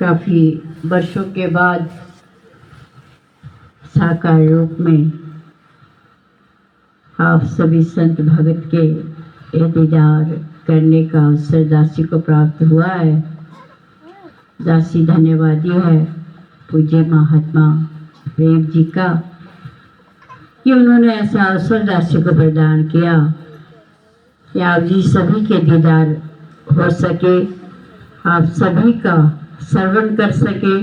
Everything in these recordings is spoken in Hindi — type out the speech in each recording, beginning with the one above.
काफ़ी वर्षों के बाद साकार रूप में आप सभी संत भगत के दीदार करने का अवसर दासी को प्राप्त हुआ है। दासी धन्यवादी है पूज्य महात्मा प्रेम जी का कि उन्होंने ऐसा अवसर दासी को प्रदान किया कि आप जी सभी के दीदार हो सके, आप सभी का श्रवण कर सके,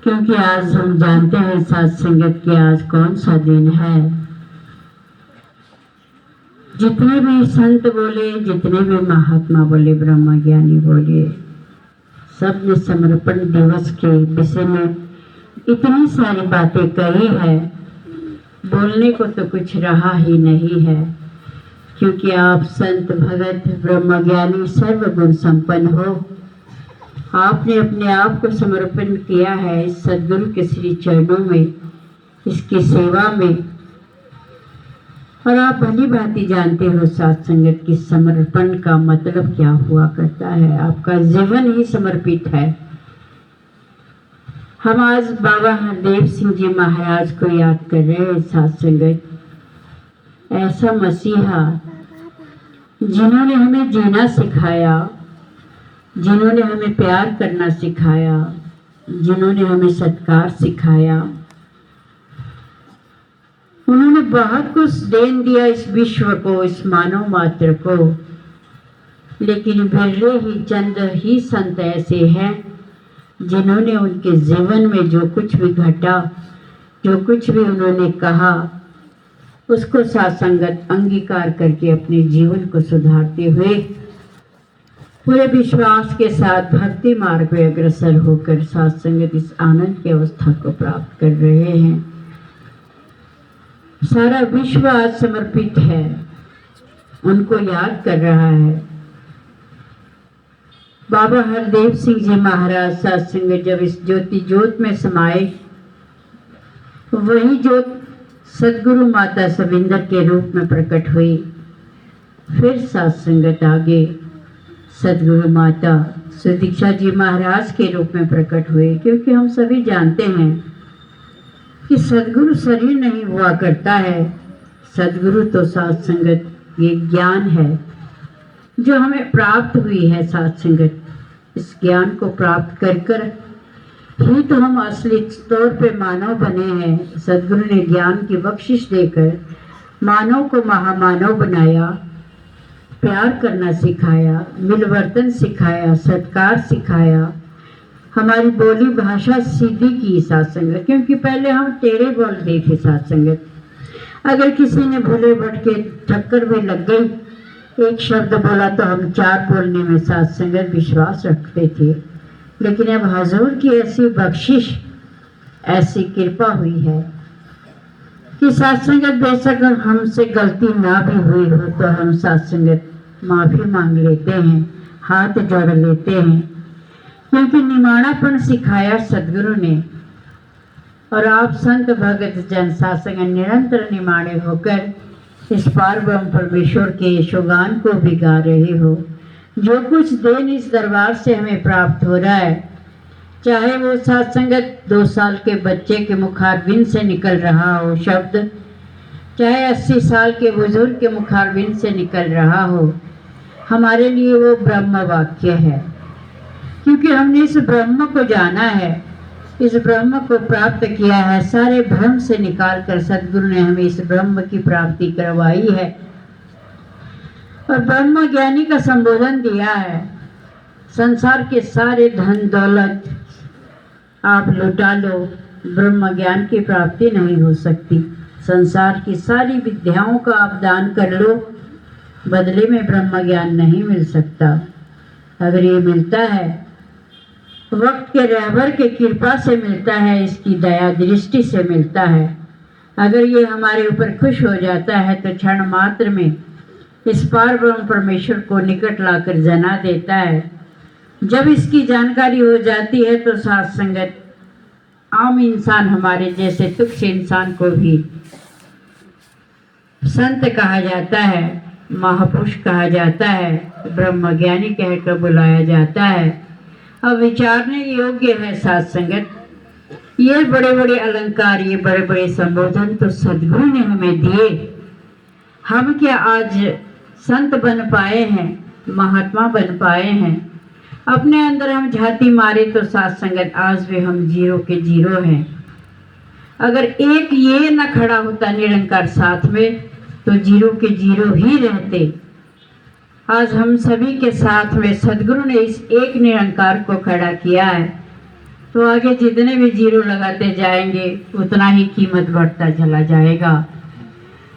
क्योंकि आज हम जानते हैं साथ संगत की आज कौन सा दिन है। जितने भी संत बोले, जितने भी महात्मा बोले, ब्रह्म ज्ञानी बोले, सब ने समर्पण दिवस के विषय में इतनी सारी बातें कही है, बोलने को तो कुछ रहा ही नहीं है, क्योंकि आप संत भगत ब्रह्म ज्ञानी सर्वगुण संपन्न हो। आपने अपने आप को समर्पण किया है इस सद्गुरु के श्री चरणों में, इसकी सेवा में, और आप भली भांति जानते हो साथ संगत की समर्पण का मतलब क्या हुआ करता है। आपका जीवन ही समर्पित है। हम आज बाबा हरदेव सिंह जी महाराज को याद कर रहे हैं साथ संगत, ऐसा मसीहा जिन्होंने हमें जीना सिखाया, जिन्होंने हमें प्यार करना सिखाया, जिन्होंने हमें सत्कार सिखाया। उन्होंने बहुत कुछ देन दिया इस विश्व को, इस मानव मात्र को, लेकिन बिरले ही चंद ही संत ऐसे हैं जिन्होंने उनके जीवन में जो कुछ भी घटा, जो कुछ भी उन्होंने कहा, उसको साथ संगत अंगीकार करके अपने जीवन को सुधारते हुए पूरे विश्वास के साथ भक्ति मार्ग में अग्रसर होकर साथ संगत इस आनंद की अवस्था को प्राप्त कर रहे हैं। सारा विश्व आज समर्पित है, उनको याद कर रहा है। बाबा हरदेव सिंह जी महाराज साथ संगत जब इस ज्योति ज्योत में समाये, वही ज्योत सदगुरु माता सविंदर के रूप में प्रकट हुई। फिर साथ संगत आगे सदगुरु माता सुदीक्षा जी महाराज के रूप में प्रकट हुए, क्योंकि हम सभी जानते हैं कि सदगुरु शरीर नहीं हुआ करता है। सदगुरु तो साथ संगत ये ज्ञान है जो हमें प्राप्त हुई है। साथ संगत इस ज्ञान को प्राप्त कर कर ही तो हम असली तौर पे मानव बने हैं। सदगुरु ने ज्ञान की बख्शिश देकर मानव को महामानव बनाया, प्यार करना सिखाया, मिलवर्तन सिखाया, सत्कार सिखाया, हमारी बोली भाषा सीधी की साथ संगत, क्योंकि पहले हम टेढ़े बोलते थे साथ संगत। अगर किसी ने भूले भटके ठक्कर में लग गई, एक शब्द बोला तो हम चार बोलने में साथ संगत विश्वास रखते थे। लेकिन अब हजूर की ऐसी बख्शिश, ऐसी कृपा हुई है कि साथ संगत बेशक हमसे गलती ना भी हुई हो तो हम साथ संगत माफी मांग लेते हैं, हाथ जोड़ लेते हैं, क्योंकि निमाणापन सिखाया सदगुरु ने। और आप संत भगत जन साथ संगत निरंतर निमाणे होकर इस पार ब्रह्म परमेश्वर के यशोगान को भी गा रहे हो। जो कुछ देन इस दरबार से हमें प्राप्त हो रहा है, चाहे वो साथ संगत 2 साल के बच्चे के मुखारबिंद से निकल रहा हो शब्द, चाहे 80 साल के बुजुर्ग के मुखारबिंद से निकल रहा हो, हमारे लिए वो ब्रह्म वाक्य है, क्योंकि हमने इस ब्रह्म को जाना है, इस ब्रह्म को प्राप्त किया है। सारे भ्रम से निकाल कर सदगुरु ने हमें इस ब्रह्म की प्राप्ति करवाई है और ब्रह्म ज्ञानी का संबोधन दिया है। संसार के सारे धन दौलत आप लुटा लो, ब्रह्म ज्ञान की प्राप्ति नहीं हो सकती। संसार की सारी विद्याओं का आप दान कर लो, बदले में ब्रह्म ज्ञान नहीं मिल सकता। अगर ये मिलता है वक्त के रहबर के कृपा से मिलता है, इसकी दया दृष्टि से मिलता है। अगर ये हमारे ऊपर खुश हो जाता है तो क्षण मात्र में इस पार ब्रह्म परमेश्वर को निकट लाकर जना देता है। जब इसकी जानकारी हो जाती है तो साथ संगत आम इंसान, हमारे जैसे तुच्छ इंसान को भी संत कहा जाता है, महापुरुष कहा जाता है, ब्रह्मज्ञानी कहकर बुलाया जाता है। अब विचारने योग्य है साथ संगत। ये बड़े बड़े अलंकार, ये बड़े बड़े संबोधन तो सदगुरु ने हमें दिए। हम क्या आज संत बन पाए हैं, महात्मा बन पाए हैं? अपने अंदर हम झाती मारे तो साथ संगत आज भी हम जीरो के जीरो हैं। अगर एक ये न खड़ा होता निरंकार साथ में तो जीरो के जीरो ही रहते। आज हम सभी के साथ में सदगुरु ने इस एक निरंकार को खड़ा किया है, तो आगे जितने भी जीरो लगाते जाएंगे उतना ही कीमत बढ़ता चला जाएगा।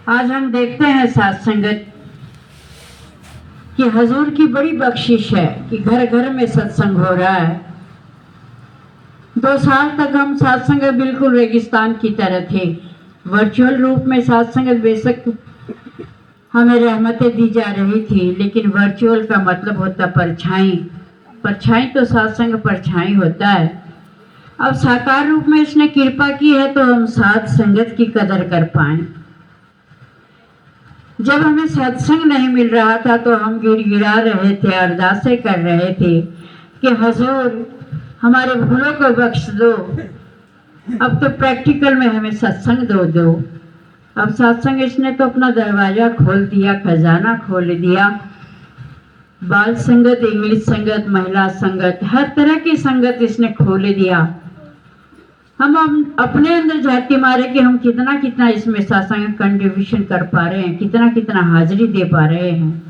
आज हम देखते हैं साथ संगत कि हजूर की बड़ी बख्शिश है कि घर घर में सत्संग हो रहा है। 2 साल तक हम सत्संग बिल्कुल रेगिस्तान की तरह थे। वर्चुअल रूप में सत्संग बेशक हमें रहमतें दी जा रही थी, लेकिन वर्चुअल का मतलब होता परछाई। परछाई तो सत्संग परछाई होता है। अब साकार रूप में इसने कृपा की है तो हम साथ संगत की कदर कर पाए। जब हमें सत्संग नहीं मिल रहा था तो हम गिड़गिड़ा रहे थे, अरदासें कर रहे थे कि हजूर हमारे भूलों को बख्श दो। अब तो प्रैक्टिकल में हमें सत्संग दो। अब सत्संग इसने तो अपना दरवाजा खोल दिया, खजाना खोल दिया। बाल संगत, इंग्लिश संगत, महिला संगत, हर तरह की संगत इसने खोल दिया। हम अपने अंदर झांकी मारे कि हम कितना कितना इसमें सत्संग कंट्रीब्यूशन कर पा रहे हैं, कितना कितना हाजिरी दे पा रहे हैं।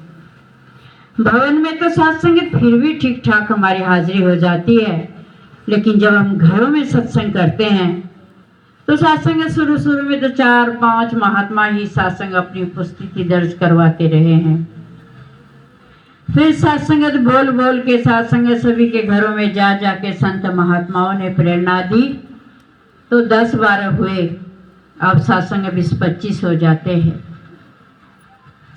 भवन में तो सत्संग फिर भी ठीक ठाक हमारी हाजिरी हो जाती है, लेकिन जब हम घरों में सत्संग करते हैं तो सत्संग शुरू में तो 4-5 महात्मा ही सत्संग अपनी उपस्थिति दर्ज करवाते रहे हैं। फिर सत्संगत बोल बोल के सत्संग सभी के घरों में जा के संत महात्माओं ने प्रेरणा दी तो 10-12 हुए। अब सत्संग 20-25 हो जाते हैं।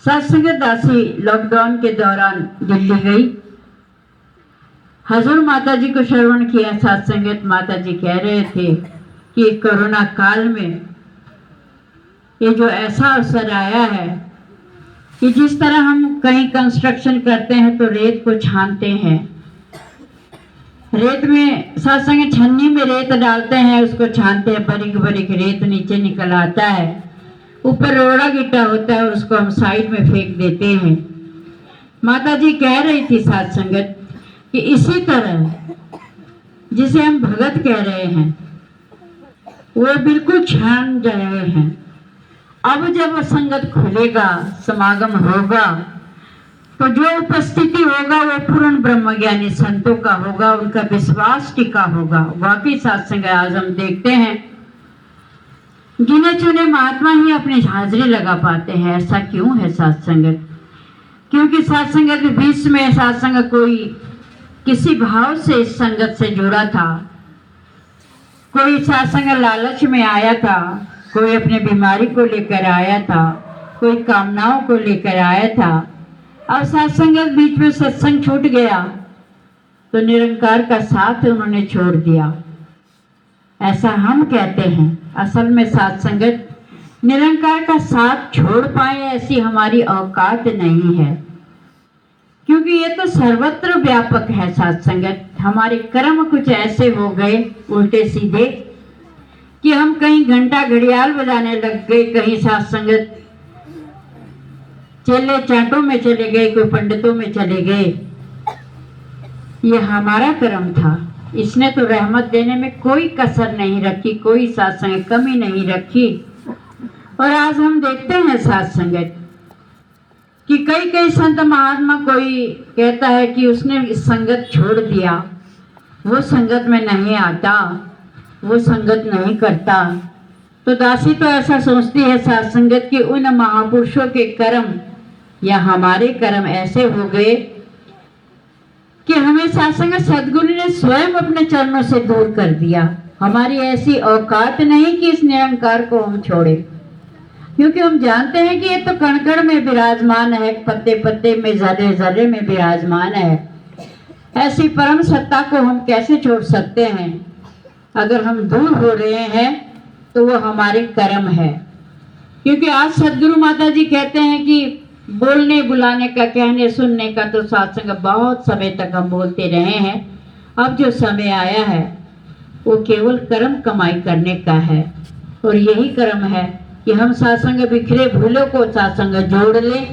सत्संग दासी लॉकडाउन के दौरान दिल्ली गई। हजूर माता जी को श्रवण किया। सत्संगत माता जी कह रहे थे कि कोरोना काल में ये जो ऐसा अवसर आया है कि जिस तरह हम कहीं कंस्ट्रक्शन करते हैं तो रेत को छानते हैं, रेत में सत्संग छन्नी में रेत डालते हैं, उसको छानते हैं, बारीक बारीक रेत नीचे निकल आता है, ऊपर रोड़ा गिट्टा होता है, उसको हम साइड में फेंक देते हैं। माता जी कह रही थी सत्संगत कि इसी तरह जिसे हम भगत कह रहे हैं वो बिल्कुल छान जा रहे हैं। अब जब संगत खुलेगा, समागम होगा, तो जो उपस्थिति होगा वो पूर्ण ब्रह्मज्ञानी संतों का होगा, उनका विश्वास टिका होगा। वाकई सत्संग आज हम देखते हैं गिने चुने महात्मा ही अपनी हाजिरी लगा पाते हैं। ऐसा क्यों है सत्संगत? क्योंकि सत्संगत के बीच में सत्संग कोई किसी भाव से इस संगत से जुड़ा था, कोई सत्संग लालच में आया था, कोई अपने बीमारी को लेकर आया था, कोई कामनाओं को लेकर आया था। अब सत्संग बीच में सत्संग छूट गया तो निरंकार का साथ उन्होंने छोड़ दिया। ऐसा हम कहते हैं, असल में सत्संगत निरंकार का साथ छोड़ पाए ऐसी हमारी औकात नहीं है, क्योंकि ये तो सर्वत्र व्यापक है सत्संगत। हमारे कर्म कुछ ऐसे हो गए उल्टे सीधे कि हम कहीं घंटा घड़ियाल बजाने लग गए, कहीं सत्संगत चेले चाटों में चले गए, कोई पंडितों में चले गए। ये हमारा कर्म था। इसने तो रहमत देने में कोई कसर नहीं रखी, कोई सत्संग कमी नहीं रखी। और आज हम देखते हैं सत्संगत कि कई कई संत महात्मा, कोई कहता है कि उसने संगत छोड़ दिया, वो संगत में नहीं आता, वो संगत नहीं करता। तो दासी तो ऐसा सोचती है सत्संगत कि उन महापुरुषों के कर्म या हमारे कर्म ऐसे हो गए कि हमें सत्संग सदगुरु ने स्वयं अपने चरणों से दूर कर दिया। हमारी ऐसी औकात नहीं कि इस निरंकार को हम छोड़े, क्योंकि हम जानते हैं कि ये तो कण कण में विराजमान है, पत्ते पत्ते में, जर्रे जर्रे में विराजमान है। ऐसी परम सत्ता को हम कैसे छोड़ सकते हैं? अगर हम दूर हो रहे हैं तो वो हमारे कर्म है। क्योंकि आज सदगुरु माता जी कहते हैं कि बोलने बुलाने का, कहने सुनने का तो सत्संग बहुत समय तक हम बोलते रहे हैं, अब जो समय आया है वो केवल कर्म कमाई करने का है, और यही कर्म है कि हम सत्संग बिखरे भूलों को सत्संग जोड़ लें,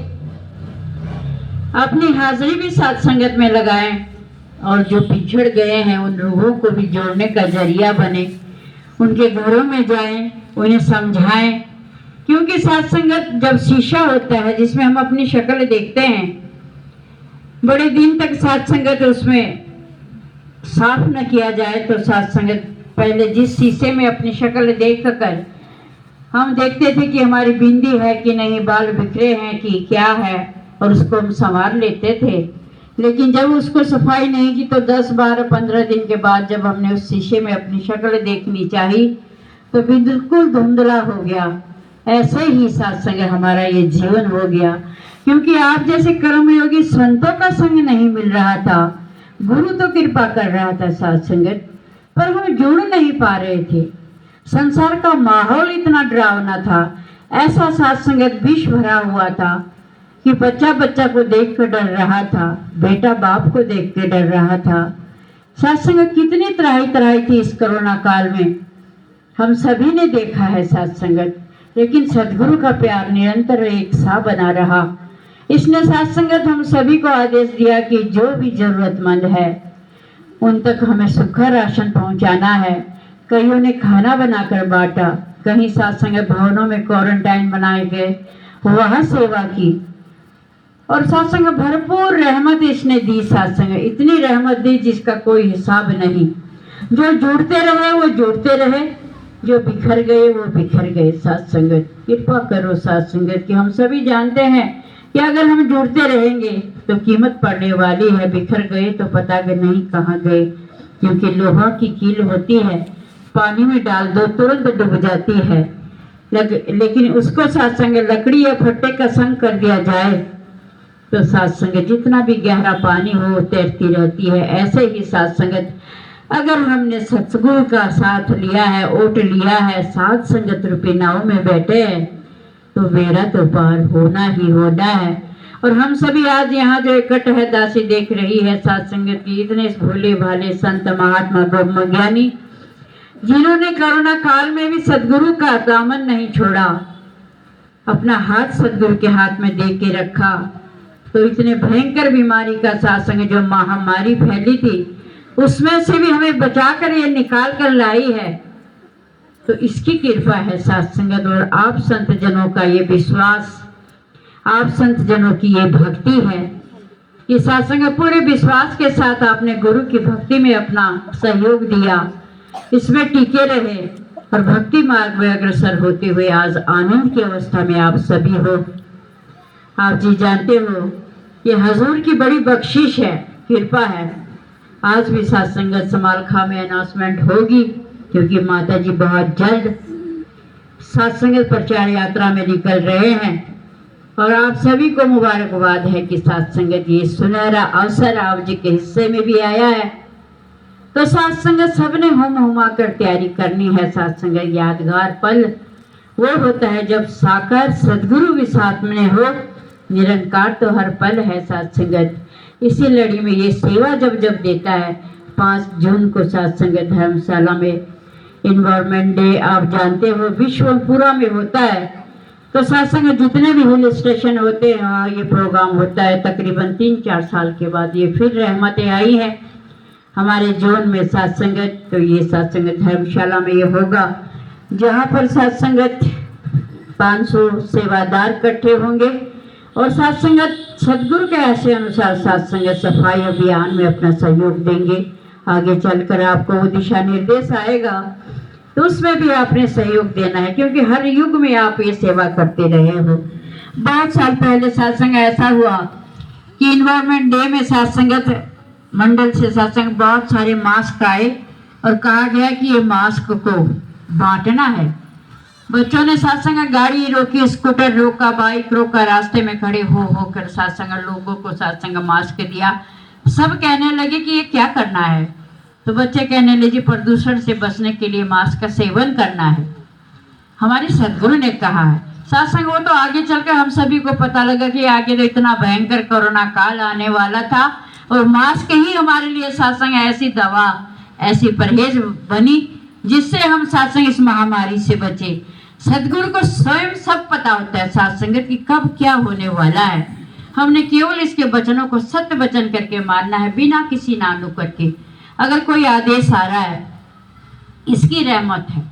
अपनी हाजिरी भी सत्संगत में लगाएं, और जो पिछड़ गए हैं उन लोगों को भी जोड़ने का जरिया बने, उनके घरों में जाएं, उन्हें समझाएं। क्योंकि सत्संगत जब शीशा होता है जिसमें हम अपनी शक्ल देखते हैं, बड़े दिन तक सत्संगत उसमें साफ न किया जाए तो सत्संगत पहले जिस शीशे में अपनी शक्ल देख कर हम देखते थे कि हमारी बिंदी है कि नहीं, बाल बिखरे हैं कि क्या है, और उसको हम संवार लेते थे। लेकिन जब उसको सफाई नहीं की तो 10, 12, 15 दिन के बाद जब हमने उस शीशे में अपनी शक्ल देखनी चाहिए तो बिल्कुल धुंधला हो गया। ऐसे ही सत्संग हमारा ये जीवन हो गया, क्योंकि आप जैसे कर्मयोगी संतों का संग नहीं मिल रहा था। गुरु तो कृपा कर रहा था सत्संगत, पर हम जुड़ नहीं पा रहे थे। संसार का माहौल इतना डरावना था, ऐसा सत्संगत विष भरा हुआ था कि बच्चा बच्चा को देख कर डर रहा था, बेटा बाप को देख के डर रहा था। सत्संग कितनी तराई तराई थी इस कोरोना काल में, हम सभी ने देखा है सत्संगत। लेकिन सदगुरु का प्यार निरंतर एक सा बना रहा। इसने सत्संगत हम सभी को आदेश दिया कि जो भी जरूरतमंद है उन तक हमें सूखा राशन पहुंचाना है। कईयों ने खाना बनाकर बांटा, कहीं सत्संग भवनों में क्वारंटाइन बनाए गए, वहां सेवा की, और सत्संग भरपूर रहमत इसने दी। सत्संग इतनी रहमत दी जिसका कोई हिसाब नहीं। जो जुड़ते रहे वो जुड़ते रहे, जो बिखर गए वो बिखर गए। सत्संगत कृपा करो सत्संगत कि हम सभी जानते हैं कि अगर हम जुड़ते रहेंगे तो कीमत पड़ने वाली है। बिखर गए तो पता नहीं कहाँ गए, क्योंकि लोहा की कील होती है, पानी में डाल दो तुरंत डूब जाती है। लेकिन उसको सत्संग लकड़ी या फट्टे का संग कर दिया जाए तो सत्संग जितना भी गहरा पानी हो तैरती रहती है। ऐसे ही सत्संगत अगर हमने सतगुरु का साथ लिया है, ओट लिया है, साथ संगत रूपी नाव में बैठे हैं, तो मेरा तो पार होना ही होना है। और हम सभी आज यहाँ जो इकट्ठ है, दासी देख रही है सत्संगत की, इतने भोले भाले संत महात्मा ब्रह्म ज्ञानी जिन्होंने कोरोना काल में भी सदगुरु का दामन नहीं छोड़ा, अपना हाथ सदगुरु के हाथ में दे के रखा। तो इतने भयंकर बीमारी का सत्संग जो महामारी फैली थी उसमें से भी हमें बचाकर ये निकाल कर लाई है, तो इसकी कृपा है सत्संगत। और आप संत जनों का ये विश्वास, आप संत जनों की ये भक्ति है कि सत्संग पूरे विश्वास के साथ आपने गुरु की भक्ति में अपना सहयोग दिया, इसमें टिके रहे और भक्ति मार्ग में अग्रसर होते हुए आज आनंद की अवस्था में आप सभी हो। आप जी जानते हो ये हजूर की बड़ी बख्शिश है, कृपा है। आज भी सत्संगत समालखा में अनाउंसमेंट होगी, क्योंकि माता जी बहुत जल्द सत्संगत प्रचार यात्रा में निकल रहे हैं। और आप सभी को मुबारकबाद है कि सत्संगत ये सुनहरा अवसर आप जी के हिस्से में भी आया है। तो सत्संगत सबने हुम हुमा कर तैयारी करनी है। सत्संगत यादगार पल वो होता है जब साकार सदगुरु भी साथ में हो, निरंकार तो हर पल है सत्संगत। इसी लड़ी में ये सेवा जब जब देता है, 5 जून को सत्संगत धर्मशाला में इन्वायरमेंट डे आप जानते हो विश्व पूरा में होता है। तो सत्संग जितने भी हिल स्टेशन होते हैं वहाँ ये प्रोग्राम होता है। तकरीबन 3-4 साल के बाद ये फिर रहमतें आई हैं हमारे जोन में सत्संगत। तो ये सत्संगत धर्मशाला में ये होगा, जहाँ पर सत्संगत 500 सेवादार इकट्ठे होंगे और सत्संगत सदगुरु के ऐसे अनुसार सत्संगत सफाई अभियान में अपना सहयोग देंगे। आगे चलकर आपको वो दिशा निर्देश आएगा तो उसमें भी आपने सहयोग देना है, क्योंकि हर युग में आप ये सेवा करते रहे हो। बहुत साल पहले सत्संग ऐसा हुआ कि इन्वायरमेंट डे में सत्संगत मंडल से सत्संग बहुत सारे मास्क आए और कहा गया कि ये मास्क को बांटना है। बच्चों ने सत्संग गाड़ी रोकी, स्कूटर रोका, बाइक रोका, रास्ते में खड़े हो कर सत्संग लोगों को सत्संग मास्क दिया। सब कहने लगे कि ये क्या करना है, तो बच्चे कहने लगे प्रदूषण से बचने के लिए मास्क का सेवन करना है। हमारे सदगुरु ने कहा है सत्संग। वो तो आगे चलकर हम सभी को पता लगा कि आगे तो इतना भयंकर कोरोना काल आने वाला था और मास्क ही हमारे लिए सत्संग ऐसी दवा, ऐसी परहेज बनी जिससे हम सत्संग इस महामारी से बचे। सदगुरु को स्वयं सब पता होता है सत्संगत की कब क्या होने वाला है। हमने केवल इसके वचनों को सत्य वचन करके मानना है, बिना किसी नानु करके। अगर कोई आदेश आ रहा है, इसकी रहमत है।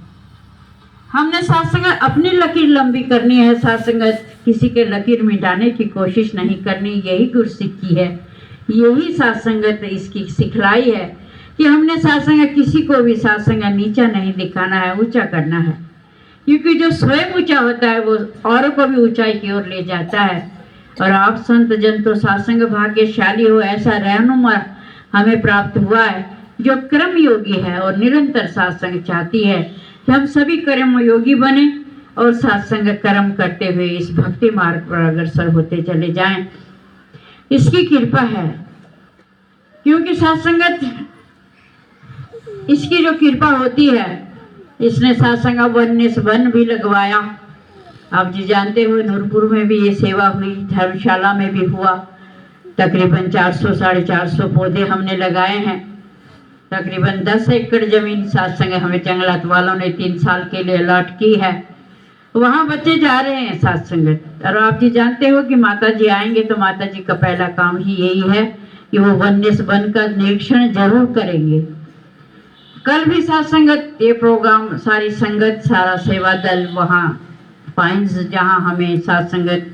हमने सत्संगत अपनी लकीर लंबी करनी है, सत्संगत किसी के लकीर मिटाने की कोशिश नहीं करनी। यही गुरसिक की है, यही सत्संगत इसकी सिखलाई है कि हमने सत्संगत किसी को भी सत्संगत नीचा नहीं दिखाना है, ऊंचा करना है। क्योंकि जो स्वयं ऊंचा होता है वो औरों को भी ऊंचाई की ओर ले जाता है। और आप संत जन तो सत्संग भाग्यशाली हो, ऐसा रहनुमा हमें प्राप्त हुआ है जो कर्म योगी है और निरंतर सत्संग चाहती है कि हम सभी कर्म योगी बने और सत्संग कर्म करते हुए इस भक्ति मार्ग पर अग्रसर होते चले जाएं। इसकी कृपा है, क्योंकि सत्संगत इसकी जो कृपा होती है, इसने सत्संग वन भी लगवाया। आप जी जानते हो नूरपुर में भी ये सेवा हुई, धर्मशाला में भी हुआ। तकरीबन 400 साढ़े 400 पौधे हमने लगाए हैं। तकरीबन 10 एकड़ जमीन सत्संग हमें जंगलात वालों ने 3 साल के लिए अलॉट की है। वहाँ बच्चे जा रहे हैं सत्संगत। और आप जी जानते हो कि माता जी आएंगे तो माता जी का पहला काम ही यही है कि वो वन का निरीक्षण जरूर करेंगे। कल भी सत्संगत ये प्रोग्राम, सारी संगत, सारा सेवा दल वहाँ पाइंस जहाँ हमें सत्संगत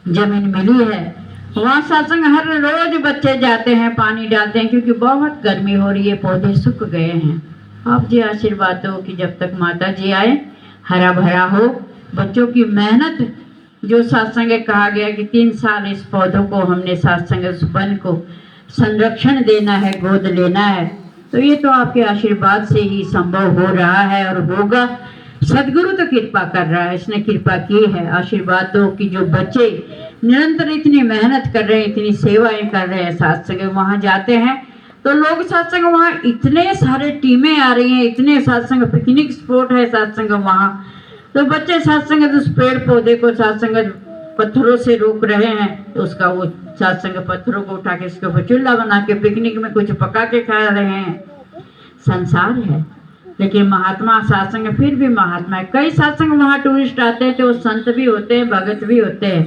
जमीन मिली है, वहाँ सत्संग हर रोज बच्चे जाते हैं, पानी डालते हैं, क्योंकि बहुत गर्मी हो रही है, पौधे सूख गए हैं। आप जी आशीर्वाद दो कि जब तक माता जी आए हरा भरा हो। बच्चों की मेहनत, जो सत्संग कहा गया कि 3 साल इस पौधों को हमने सत्संग उस वन को संरक्षण देना है, गोद लेना है, तो ये तो आपके आशीर्वाद से ही संभव हो रहा है और होगा। सदगुरु तो कृपा कर रहा है, इसने कृपा की है। आशीर्वाद दो कि जो बच्चे निरंतर इतनी मेहनत कर रहे हैं, इतनी सेवाएं कर रहे हैं, सत्संग वहाँ जाते हैं तो लोग सत्संग वहाँ इतने सारे टीमें आ रही हैं, इतने सत्संग पिकनिक स्पॉट है सत्संग वहाँ, तो बच्चे सत्संग उस पेड़ पौधे को सत्संग पत्थरों से रोक रहे हैं, तो उसका वो सत्संग पत्थरों को उठा के उसके ऊपर चूल्हा बना के पिकनिक में कुछ पका के खा रहे हैं। संसार है, लेकिन महात्मा सत्संग फिर भी महात्मा है। कई सत्संग वहाँ टूरिस्ट आते हैं तो वो संत भी होते हैं, भगत भी होते हैं,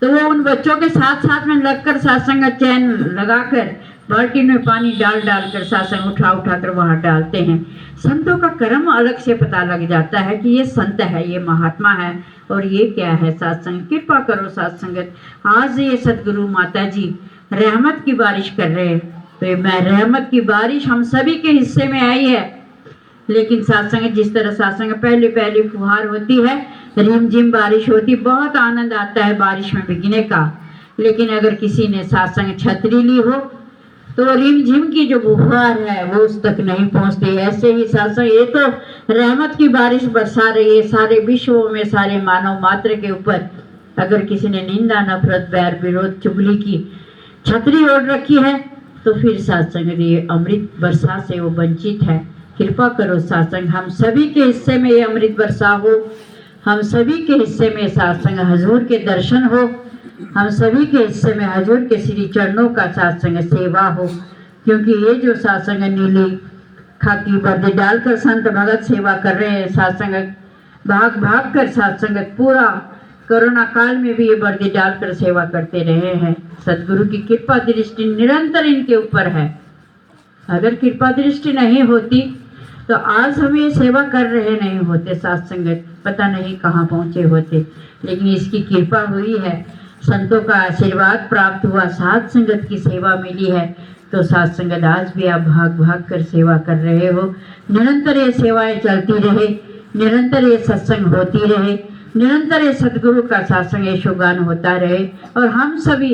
तो वो उन बच्चों के साथ साथ में लगकर सत्संग चैन लगाकर बाल्टी में पानी डाल कर सत्संग उठा कर वहाँ डालते हैं। संतों का कर्म अलग से पता लग जाता है कि ये संत है, ये महात्मा है और ये क्या है सत्संग। कृपा करो सत्संगत। आज ये सदगुरु माता जी रहमत की बारिश कर रहे हैं, तो ये रहमत की बारिश हम सभी के हिस्से में आई है। लेकिन सत्संग जिस तरह सत्संग पहली फुहार होती है, रिमझिम बारिश होती, बहुत आनंद आता है बारिश में भीगने का। लेकिन अगर किसी ने सत्संग छतरी ली हो तो रिमझिम की जो फुहार है वो उस तक नहीं पहुंचती। ऐसे ही सत्संग ये तो रहमत की बारिश बरसा रही है सारे विश्व में, सारे मानव मात्र के ऊपर। अगर किसी ने निंदा, नफरत, बैर, विरोध, चुगली की छतरी ओढ़ रखी है तो फिर सत्संग ये अमृत वर्षा से वो वंचित है। कृपा करो सत्संग हम सभी के हिस्से में ये अमृत वर्षा हो, हम सभी के हिस्से में सत्संग हजूर के दर्शन हो, हम सभी के हिस्से में हजूर के श्री चरणों का सत्संग सेवा हो। क्योंकि ये जो सत्संग नीली खाकी वर्दी डालकर संत भगत सेवा कर रहे हैं, सत्संग भाग कर सत्संग पूरा कोरोना काल में भी ये वर्दी डालकर सेवा करते रहे हैं। सदगुरु की कृपा दृष्टि निरंतर इनके ऊपर है। अगर कृपा दृष्टि नहीं होती तो आज हम ये सेवा कर रहे नहीं होते, सत्संगत पता नहीं कहाँ पहुँचे होते। लेकिन इसकी कृपा हुई है, संतों का आशीर्वाद प्राप्त हुआ, साथ संगत की सेवा मिली है, तो साथ संगत आज भी आप भाग कर सेवा कर रहे हो। निरंतर ये सेवाएं चलती रहे, निरंतर ये सत्संग होती रहे, निरंतर ये सदगुरु का सत्संग यशोगान होता रहे और हम सभी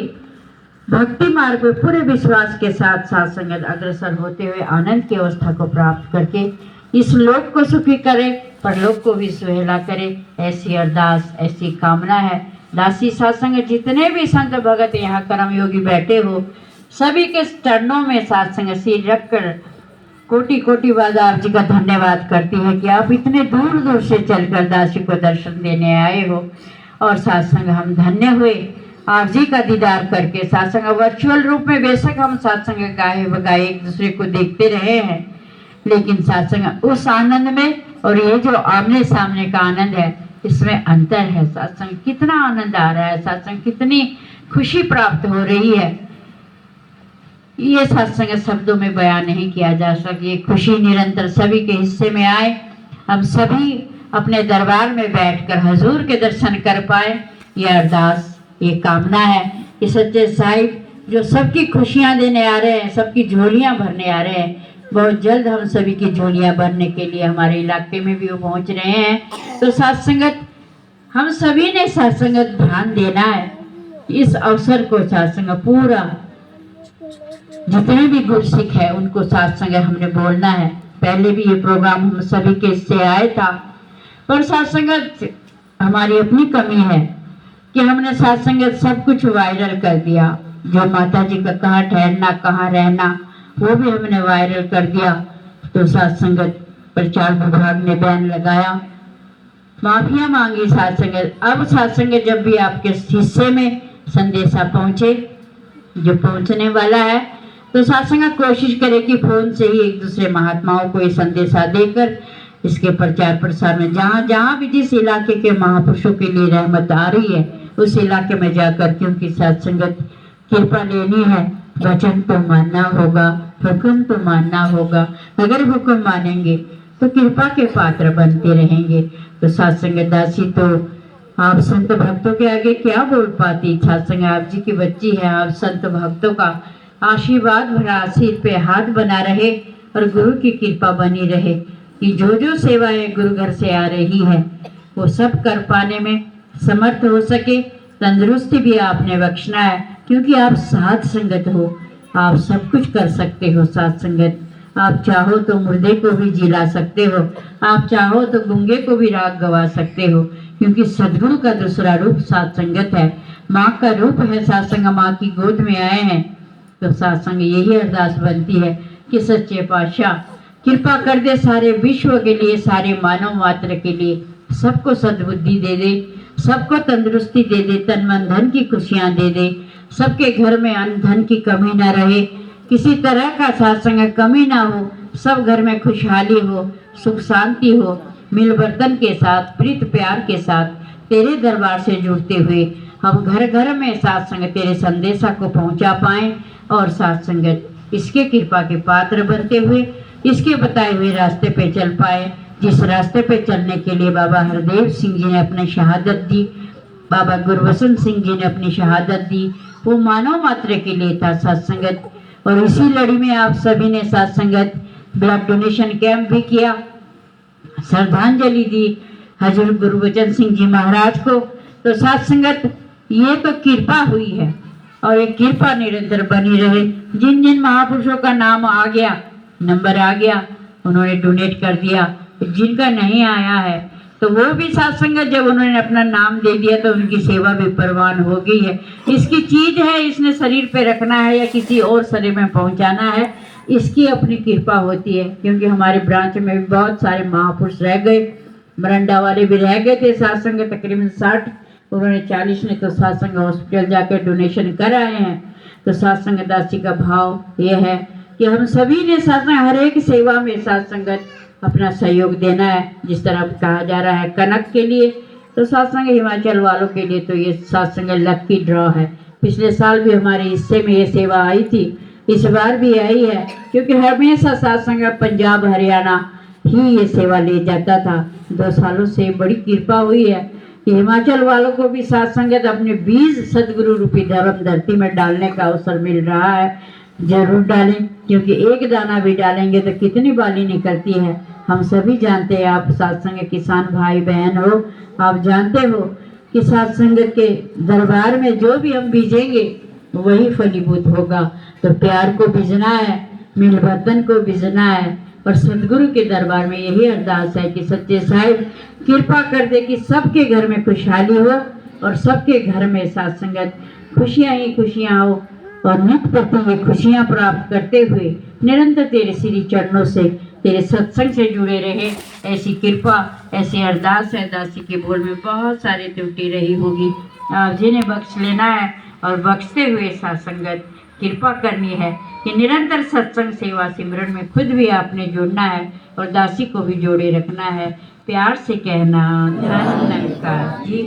भक्ति मार्ग में पूरे विश्वास के साथ साथ संगत अग्रसर होते हुए आनंद की अवस्था को प्राप्त करके इस लोक को सुखी करे, परलोक को भी सुहेला करे। ऐसी अरदास, ऐसी कामना है। दासी सत्संग जितने भी संत भगत यहाँ कर्मयोगी बैठे हो, सभी के चरणों में सत्संग सिर रखकर कोटि कोटि बार आप जी का धन्यवाद करती है कि आप इतने दूर दूर से चलकर दासी को दर्शन देने आए हो। और सत्संग हम धन्य हुए, आप जी का दीदार करके सत्संग वर्चुअल रूप में बेशक हम सत्संग गाए बगाए एक दूसरे को देखते रहे हैं, लेकिन सत्संग उस आनंद में और ये जो आमने सामने का आनंद है, इसमें अंतर है। सत्संग कितना आनंद आ रहा है, सत्संग कितनी खुशी प्राप्त हो रही है, ये सत्संग शब्दों में बयान नहीं किया जा सकता। ये खुशी निरंतर सभी के हिस्से में आए, हम सभी अपने दरबार में बैठकर हजूर के दर्शन कर पाए, ये अरदास, ये कामना है कि सच्चे साहिब जो सबकी खुशियां देने आ रहे हैं, सबकी झोलियां भरने आ रहे हैं, बहुत जल्द हम सभी की झोलियां भरने के लिए हमारे इलाके में भी वो पहुंच रहे हैं। तो सत्संगत, हम सभी ने सत्संगत ध्यान देना है। इस अवसर को सत्संग पूरा, जितने भी गुरसिख है उनको सत्संग हमने बोलना है। पहले भी ये प्रोग्राम हम सभी के इससे आया था, पर सत्संगत हमारी अपनी कमी है कि हमने सत्संगत सब कुछ वायरल कर दिया। जो माता जी का कहाँ ठहरना, कहाँ रहना, वो भी हमने वायरल कर दिया। तो सत्संगत प्रचार विभाग ने बैन लगाया, माफिया मांगी सत्संगत। अब सत्संगत जब भी आपके हिस्से में संदेशा पहुंचे, जो पहुंचने वाला है, तो सत्संगत कोशिश करे कि फोन से ही एक दूसरे महात्माओं को ये संदेशा देकर इसके प्रचार प्रसार में जहाँ जहाँ भी जिस इलाके के महापुरुषों के लिए रहमत आ रही है उस इलाके में जाकर, क्योंकि सत्संगत कृपा लेनी है, वचन तो मानना होगा, हुक्म तो मानना होगा। अगर हुक्म मानेंगे तो कृपा के पात्र बनते रहेंगे। तो सत्संग दासी तो आप संत भक्तों के आगे क्या बोल पाती। सत्संग आप जी की बच्ची है, आप संत भक्तों का आशीर्वाद भरा सिर पे हाथ बना रहे और गुरु की कृपा बनी रहे कि जो सेवाएं गुरु घर से आ रही है वो सब कर पाने में समर्थ हो सके। तंदुरुस्ती भी आपने बख्शना है, क्योंकि आप साथ संगत हो, आप सब कुछ कर सकते हो। साथ संगत, आप चाहो तो मुर्दे को भी जिला सकते हो, आप चाहो तो गूंगे को भी राग गवा सकते हो, क्योंकि सदगुरु का दूसरा रूप साथ संगत है। माँ का रूप है सत्संग, माँ की गोद में आए हैं। तो सत्संग यही अरदास बनती है कि सच्चे पातशाह कृपा कर दे सारे विश्व के लिए, सारे मानव मात्र के लिए, सबको सद्बुद्धि दे दे, सबको तंदुरुस्ती दे दे, तन मन धन की खुशियां दे दे, सबके घर में अन्न धन की कमी ना रहे, किसी तरह का सत्संग कमी ना हो, सब घर में खुशहाली हो, सुख शांति हो, मिल बर्तन के साथ, प्रीत प्यार के साथ तेरे दरबार से जुड़ते हुए हम घर घर में सत्संग तेरे संदेशा को पहुंचा पाएं और सत्संगत इसके कृपा के पात्र बनते हुए इसके बताए हुए रास्ते पे चल पाए। जिस रास्ते पे चलने के लिए बाबा हरदेव सिंह जी ने अपनी शहादत दी, बाबा गुरबचन सिंह जी ने अपनी शहादत दी, वो मानव मात्र के लिए था सत्संगत। और इसी लड़ी में आप सभी ने सत्संगत ब्लड डोनेशन कैंप भी किया, श्रद्धांजलि दी हजूर गुरबचन सिंह जी महाराज को। तो सत्संगत ये तो कृपा हुई है और एक कृपा निरंतर बनी रहे। जिन जिन महापुरुषों का नाम आ गया, नंबर आ गया, उन्होंने डोनेट कर दिया। जिनका नहीं आया है तो वो भी सत्संगत, जब उन्होंने अपना नाम दे दिया तो उनकी सेवा भी परवान हो गई है। इसकी चीज है, इसने शरीर पे रखना है या किसी और शरीर में पहुंचाना है, इसकी अपनी कृपा होती है। क्योंकि हमारे ब्रांच में भी बहुत सारे महापुरुष रह गए, मरंडा वाले भी रह गए थे सत्संग, तकरीबन 60, उन्होंने 40 ने तो सत्संग हॉस्पिटल जाकर डोनेशन कर आए हैं। तो सत्संग दासी का भाव ये है कि हम सभी ने सत्संग हर एक सेवा में सत्संगत अपना सहयोग देना है। जिस तरह कहा जा रहा है कनक के लिए, तो सत्संग हिमाचल वालों के लिए तो ये सत्संग लकी ड्रॉ है। पिछले साल भी हमारे हिस्से में ये सेवा आई थी, इस बार भी आई है, क्योंकि हमेशा सत्संग पंजाब हरियाणा ही ये सेवा ले जाता था। 2 सालों से बड़ी कृपा हुई है कि हिमाचल वालों को भी सत्संगत अपने बीज सदगुरु रूपी धर्म धरती में डालने का अवसर मिल रहा है। जरूर डालें, क्योंकि एक दाना भी डालेंगे तो कितनी बाली निकलती है। हम सभी जानते हैं, आप सत्संग किसान भाई बहन हो, आप जानते हो कि सत्संग के दरबार में जो भी हम बीजेंगे वही फलीभूत होगा। तो प्यार को बीजना है, मिल बर्तन को बीजना है, और सदगुरु के दरबार में यही अरदास है कि सच्चे साहिब कृपा कर दे कि सबके घर में खुशहाली हो और सबके घर में सत्संगत खुशियां ही खुशियां हो, और नित प्रति ये खुशियां प्राप्त करते हुए निरंतर तेरे श्री चरणों से, तेरे सत्संग से जुड़े रहे। ऐसी कृपा, ऐसी अरदास है। दासी के बोल में बहुत सारी त्रुटि रही होगी, आप जी ने बख्श लेना है और बख्शते हुए साथ संगत कृपा करनी है कि निरंतर सत्संग सेवा सिमरन में खुद भी आपने जोड़ना है और दासी को भी जोड़े रखना है। प्यार से कहना धन नरकार जी।